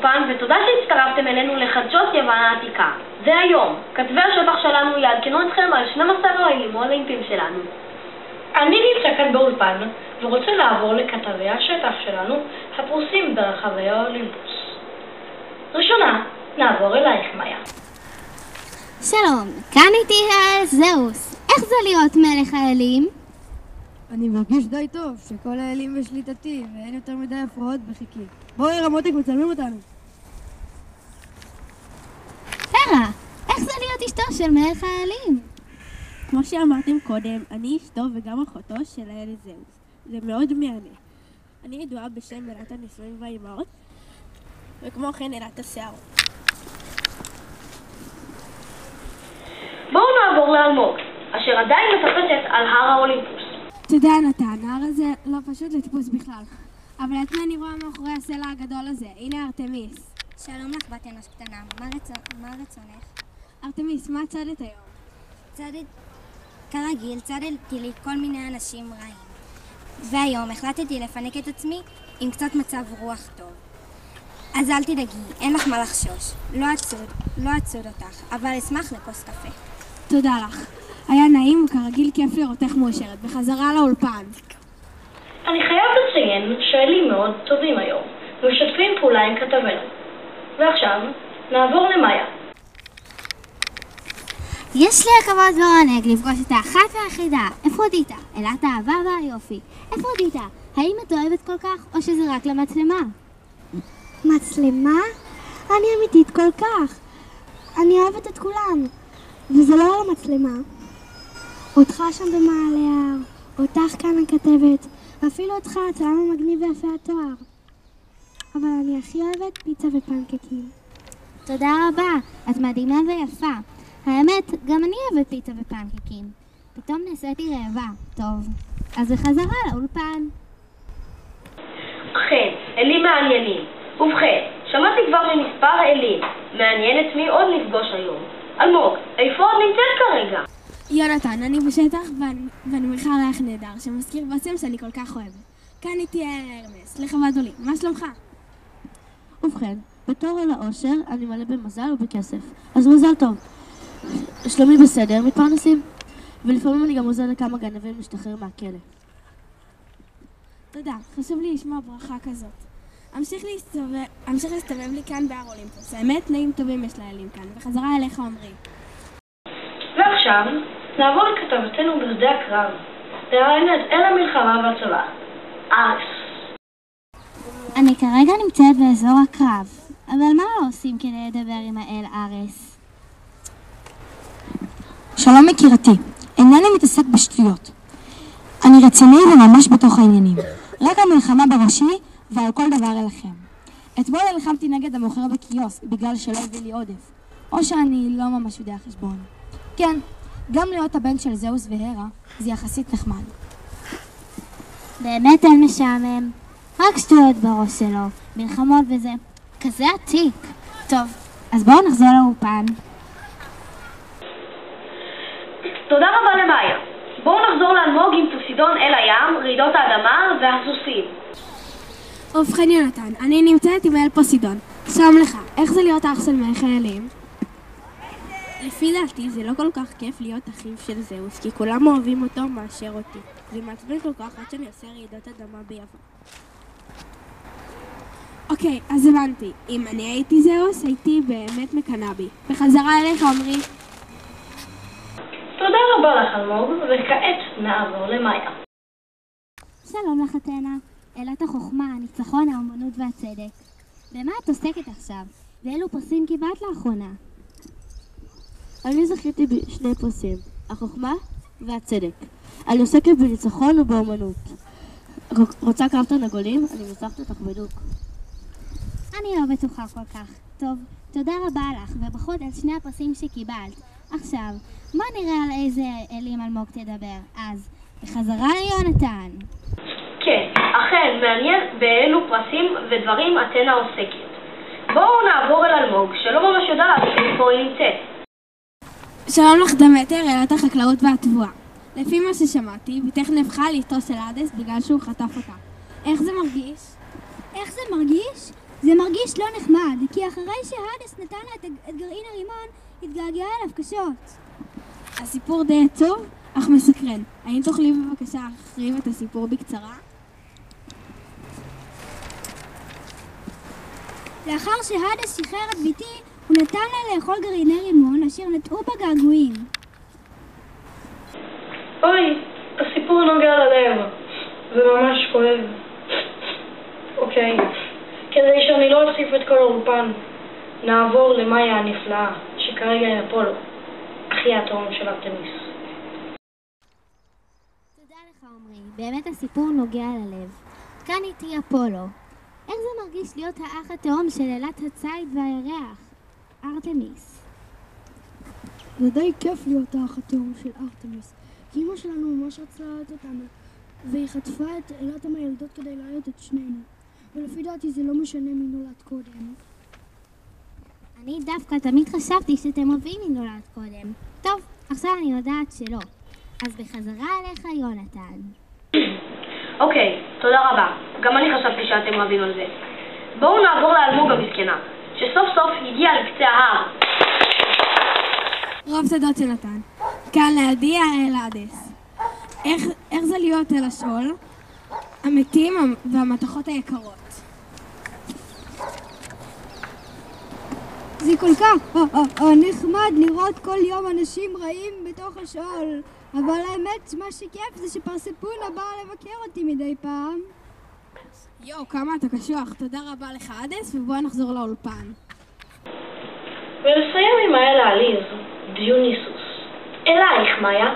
באולפן ותודה שהצטרפתם אלינו לחדשות יוון העתיקה. זה היום. כתבי השטח שלנו יעדכנו אתכם על 12 האלים האולימפיים שלנו. אני נמצא כאן באולפן ורוצה לעבור לכתבי השטח שלנו הפרוסים ברחבי האולימפוס. ראשונה, נעבור אלייך מאיה. שלום, כאן איתי זהוס. איך זה להיות מלך האלים? אני מרגיש די טוב שכל האלים בשליטתי ואין יותר מדי הפרעות בחיקי. בואי רמותיק, מצלמים אותנו. הרה, איך זה להיות אשתו של מלך האלים? כמו שאמרתם קודם, אני אשתו וגם אחותו של האל זהוס. זה מאוד מעניין. אני ידועה בשם אלת הנישואים והאימהות, וכמו כן אלת השערות. בואו נעבור לאלמוג, אשר עדיין מטפסת על הר האולימפוס. תודה נתן, ההר הזה לא פשוט לטיפוס בכלל. אבל את מה אני רואה מאחורי הסלע הגדול הזה? הנה ארתמיס. שלום לך בת אנוש קטנה, מה רצונך? ארתמיס, מה צדת היום? כרגיל צדתי לי כל מיני אנשים רעים. והיום החלטתי לפנק את עצמי עם קצת מצב רוח טוב. אז אל תדאגי, אין לך מה לחשוש. לא אצוד אותך, אבל אשמח לכוס קפה. תודה לך. היה נעים וכרגיל כיף לראותך מאושרת. בחזרה לאולפן. אני חייב לציין שאלים מאוד טובים היום, ומשתפים פעולה עם כתבנו. ועכשיו, נעבור למאיה. יש לי הכבוד והעונג לפגוש את האחת והיחידה, אפרודיטה, אלת האהבה והיופי. אפרודיטה, האם את אוהבת כל כך, או שזה רק למצלמה? מצלמה? אני אמיתית כל כך. אני אוהבת את כולם, וזה לא על המצלמה. אותך שם במעלה ההר, אותך כאן הכתבת, ואפילו אותך, הצלם המגניב ויפה התואר. אבל אני הכי אוהבת פיצה ופנקקים. תודה רבה, את מדהימה ויפה. האמת, גם אני אוהבת פיצה ופנקקים. פתאום נעשיתי רעבה. טוב, אז בחזרה לאולפן. אכן, אלים מעניינים. ובכן, שמעתי כבר ממספר אלים. מעניין את מי עוד נפגוש היום. אלמוג, איפה עוד נמצאת כרגע? יונתן, אני בשטח ואני מריחה עלייך נהדר, שמזכיר בסם שאני כל כך אוהבת. כאן איתי הרמס, לכבוד עולים. מה שלומך? ובכן, בתור על האושר אני מלא במזל ובכסף. אז מזל טוב. שלומי בסדר, מתפרנסים. ולפעמים אני גם עוזר לכמה גנבים להשתחרר מהכלא. תודה, חשוב לי לשמוע ברכה כזאת. אמשיך להסתובב לי כאן בהר אולימפוס. האמת, תנאים טובים יש לאלים כאן. וחזרה אליך עמרי. ועכשיו, נעבור לכתבתנו בשדה הקרב. תראיינת אל המלחמה והצבא. ארס. אני כרגע נמצאת באזור הקרב, אבל מה לא עושים כדי לדבר עם האל ארס? שלום יקירתי, אינני מתעסק בשטויות. אני רציני וממש בתוך העניינים. רק המלחמה בראשי ועל כל דבר אליכם. אתמול נלחמתי נגד המוכר בקיוסק בגלל שלא הביא לי עודף. או שאני לא ממש יודע חשבון. כן, גם להיות הבן של זהוס והרה זה יחסית נחמד. באמת אין משעמם. רק שטויות בראש שלו, מלחמות וזה. כזה עתיק. טוב, אז בואו נחזור לאולפן. תודה רבה למאיה. בואו נחזור לאלמוג עם פוסידון אל הים, רעידות האדמה והסוסים. ובכן יונתן, אני נמצאת עם אל פוסידון. שלום לך, איך זה להיות אח של מלך האלים? לפי דעתי זה לא כל כך כיף להיות אחיו של זהוס, כי כולם אוהבים אותו מאשר אותי. זה מעצבן כל כך עד שאני עושה רעידות אדמה ביוון. אוקיי, אז הבנתי. אם אני הייתי זהוס, הייתי באמת מקנאה בי. בחזרה אליך עמרי. תודה רבה לך אלמוג, וכעת נעבור למאיה. שלום לך אתנה, אלת החוכמה, הניצחון, האמנות והצדק. במה את עוסקת עכשיו? ואילו פרסים קיבלת לאחרונה? אני זכיתי בשני פרסים, החוכמה והצדק. אני עוסקת בניצחון ובאמנות. רוצה קרב תרנגולים? אני מנצחת אותך בדוק. אני לא בטוחה כל כך. טוב, תודה רבה לך, וברכות על שני הפרסים שקיבלת. עכשיו, בוא נראה על איזה אלים אלמוג תדבר. אז, בחזרה ליונתן. כן, אכן, מעניין באילו פרסים ודברים אתנה עוסקת. בואו נעבור אל אלמוג, שלא ממש יודעת איפה היא נמצאת. שלום לך דמטר, אלת החקלאות והתבואה. לפי מה ששמעתי, בתך נבחה לאשתו של אדס בגלל שהוא חטף אותה. איך זה מרגיש? איך זה מרגיש? זה מרגיש לא נחמד, כי אחרי שהאדס נתן לה את גרעין הרימון, התגעגעה אליו קשות. הסיפור די עצוב, אך מסקרן. האם תוכלי בבקשה להחריב את הסיפור בקצרה? לאחר שהאדס שחרר את ביתי, הוא נתן לה לאכול גרעיני רימון אשר נטעו בגעגועים. אוי, הסיפור נוגע ללב. זה ממש כואב. אוקיי, כדי שאני לא אוסיף את כל האולפן, נעבור למאיה הנפלאה, שכרגע היא אפולו, אחי התאום של ארתמיס. תודה לך עומרי, באמת הסיפור נוגע ללב. כאן איתי אפולו. איך זה מרגיש להיות האח התאום של אלת הציד והירח, ארתמיס? זה די כיף להיות האח התאום של ארתמיס, כי אמא שלנו ממש רצתה להעלות אותנו, והיא חטפה את אלת המילדות כדי להעלות את שנינו, ולפי דעתי זה לא משנה מי נולד קודם. אני דווקא תמיד חשבתי שאתם אוהבים מי נולד קודם. טוב, עכשיו אני יודעת שלא. אז בחזרה אליך יונתן. אוקיי, תודה רבה. גם אני חשבתי שאתם אוהבים על זה. בואו נעבור לאלמוג המסכנה, שסוף סוף הגיע לקצה ההר. רוב תודות יונתן. כאן לידי האדס. איך זה להיות אל השאול? המתים והמתכות היקרות. זה כל כך נחמד לראות כל יום אנשים רעים בתוך השאול. אבל האמת, מה שכיף זה שפרספונה באה לבקר אותי מדי פעם. יואו, כמה אתה קשוח. תודה רבה לך אדס, ובואו נחזור לאולפן. ולסיים עם האל העליז, דיוניסוס. אלייך, מאיה.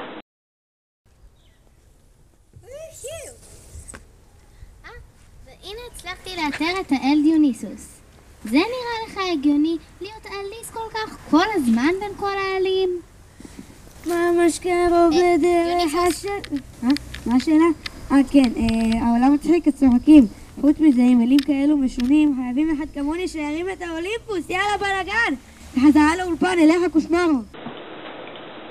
והנה הצלחתי לאתר את האל דיוניסוס. זה נראה לך הגיוני להיות עליז כל כך כל הזמן בין כל האלים? ממש קרוב לדרך מה השאלה? כן, העולם מצחיק, צוחקים. חוץ מזה, עם מילים כאלו משונים, חייבים אחד כמוני שירים את האולימפוס. יאללה בלגן! בחזרה לאולפן, אליך קושמרו.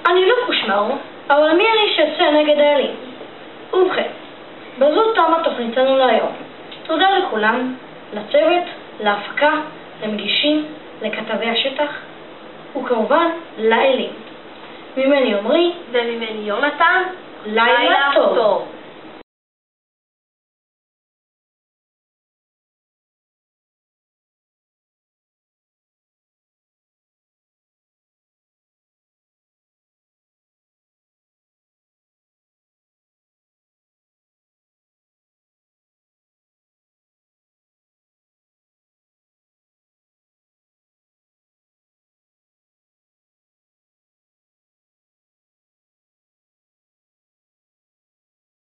אני לא קושמרו, אבל מי אני שיצא נגד האלים? ובכן, בזאת תמה תוכניתנו להיום. תודה לכולם, לצוות, להפקה, למגישים, לכתבי השטח, וכמובן לאלים. ממני עומרי וממני יונתן, לילה טוב.